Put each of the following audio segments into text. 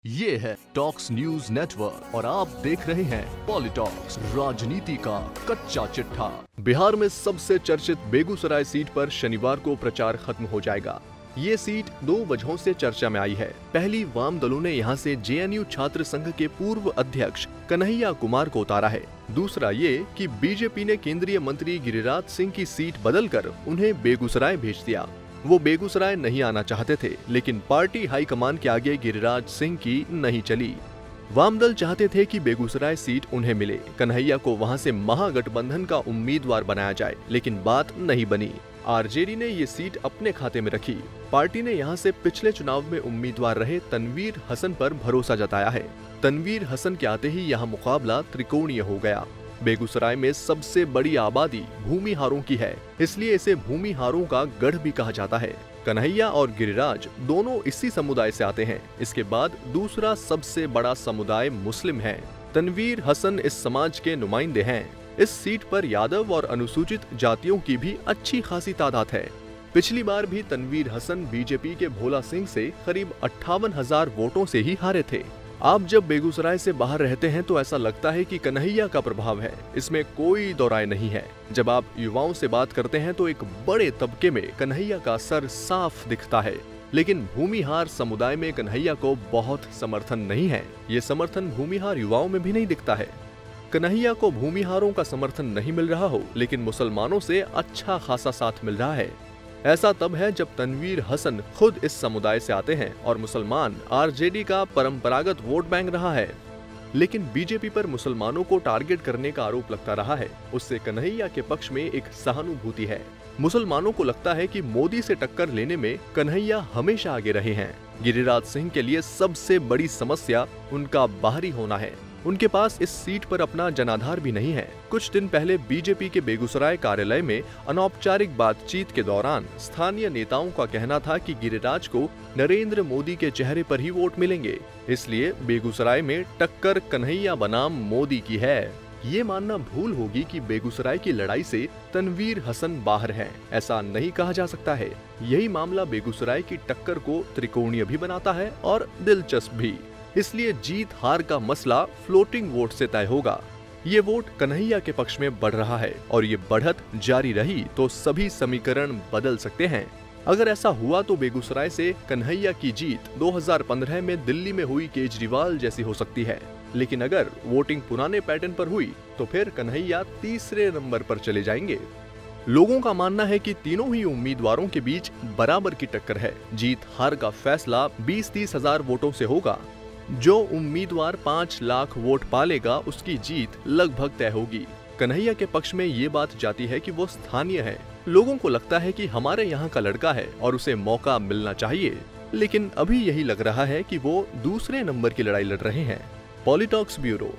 ये है talks news network और आप देख रहे हैं पॉलिटॉक्स, राजनीति का कच्चा चिट्ठा। बिहार में सबसे चर्चित बेगूसराय सीट पर शनिवार को प्रचार खत्म हो जाएगा। ये सीट दो वजहों से चर्चा में आई है। पहली, वाम दलों ने यहां से जेएनयू छात्र संघ के पूर्व अध्यक्ष कन्हैया कुमार को उतारा है। दूसरा ये कि बीजेपी ने केंद्रीय मंत्री गिरिराज सिंह की सीट बदलकर उन्हें बेगूसराय भेज दिया। वो बेगूसराय नहीं आना चाहते थे, लेकिन पार्टी हाईकमान के आगे गिरिराज सिंह की नहीं चली। वामदल चाहते थे कि बेगूसराय सीट उन्हें मिले, कन्हैया को वहां से महागठबंधन का उम्मीदवार बनाया जाए, लेकिन बात नहीं बनी। आरजेडी ने ये सीट अपने खाते में रखी। पार्टी ने यहां से पिछले चुनाव में उम्मीदवार रहे तनवीर हसन पर भरोसा जताया है। तनवीर हसन के आते ही यहाँ मुकाबला त्रिकोणीय हो गया। बेगूसराय में सबसे बड़ी आबादी भूमिहारों की है, इसलिए इसे भूमिहारों का गढ़ भी कहा जाता है। कन्हैया और गिरिराज दोनों इसी समुदाय से आते हैं। इसके बाद दूसरा सबसे बड़ा समुदाय मुस्लिम है। तनवीर हसन इस समाज के नुमाइंदे हैं। इस सीट पर यादव और अनुसूचित जातियों की भी अच्छी खासी तादाद है। पिछली बार भी तनवीर हसन बीजेपी के भोला सिंह से करीब 58,000 वोटों से ही हारे थे। आप जब बेगूसराय से बाहर रहते हैं तो ऐसा लगता है कि कन्हैया का प्रभाव है, इसमें कोई दो राय नहीं है। जब आप युवाओं से बात करते हैं तो एक बड़े तबके में कन्हैया का असर साफ दिखता है, लेकिन भूमिहार समुदाय में कन्हैया को बहुत समर्थन नहीं है। ये समर्थन भूमिहार युवाओं में भी नहीं दिखता है। कन्हैया को भूमिहारों का समर्थन नहीं मिल रहा हो, लेकिन मुसलमानों से अच्छा खासा साथ मिल रहा है। ऐसा तब है जब तनवीर हसन खुद इस समुदाय से आते हैं और मुसलमान आरजेडी का परंपरागत वोट बैंक रहा है। लेकिन बीजेपी पर मुसलमानों को टारगेट करने का आरोप लगता रहा है। उससे कन्हैया के पक्ष में एक सहानुभूति है। मुसलमानों को लगता है कि मोदी से टक्कर लेने में कन्हैया हमेशा आगे रहे हैं। गिरिराज सिंह के लिए सबसे बड़ी समस्या उनका बाहरी होना है। उनके पास इस सीट पर अपना जनाधार भी नहीं है। कुछ दिन पहले बीजेपी के बेगूसराय कार्यालय में अनौपचारिक बातचीत के दौरान स्थानीय नेताओं का कहना था कि गिरिराज को नरेंद्र मोदी के चेहरे पर ही वोट मिलेंगे, इसलिए बेगूसराय में टक्कर कन्हैया बनाम मोदी की है। ये मानना भूल होगी कि बेगूसराय की लड़ाई से तनवीर हसन बाहर हैं। ऐसा नहीं कहा जा सकता है। यही मामला बेगूसराय की टक्कर को त्रिकोणीय भी बनाता है और दिलचस्प भी। इसलिए जीत हार का मसला फ्लोटिंग वोट से तय होगा। ये वोट कन्हैया के पक्ष में बढ़ रहा है और ये बढ़त जारी रही तो सभी समीकरण बदल सकते हैं। अगर ऐसा हुआ तो बेगूसराय से कन्हैया की जीत 2015 में दिल्ली में हुई केजरीवाल जैसी हो सकती है। लेकिन अगर वोटिंग पुराने पैटर्न पर हुई तो फिर कन्हैया तीसरे नंबर पर चले जाएंगे। लोगों का मानना है कि तीनों ही उम्मीदवारों के बीच बराबर की टक्कर है। जीत हार का फैसला 20-30 हजार वोटों से होगा। जो उम्मीदवार 5 लाख वोट पालेगा उसकी जीत लगभग तय होगी। कन्हैया के पक्ष में ये बात जाती है कि वो स्थानीय है। लोगों को लगता है कि हमारे यहाँ का लड़का है और उसे मौका मिलना चाहिए, लेकिन अभी यही लग रहा है कि वो दूसरे नंबर की लड़ाई लड़ रहे हैं। पॉलिटॉक्स ब्यूरो।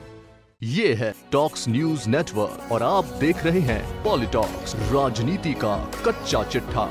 ये है टॉक्स न्यूज नेटवर्क और आप देख रहे हैं पॉलिटॉक्स, राजनीति का कच्चा चिट्ठा।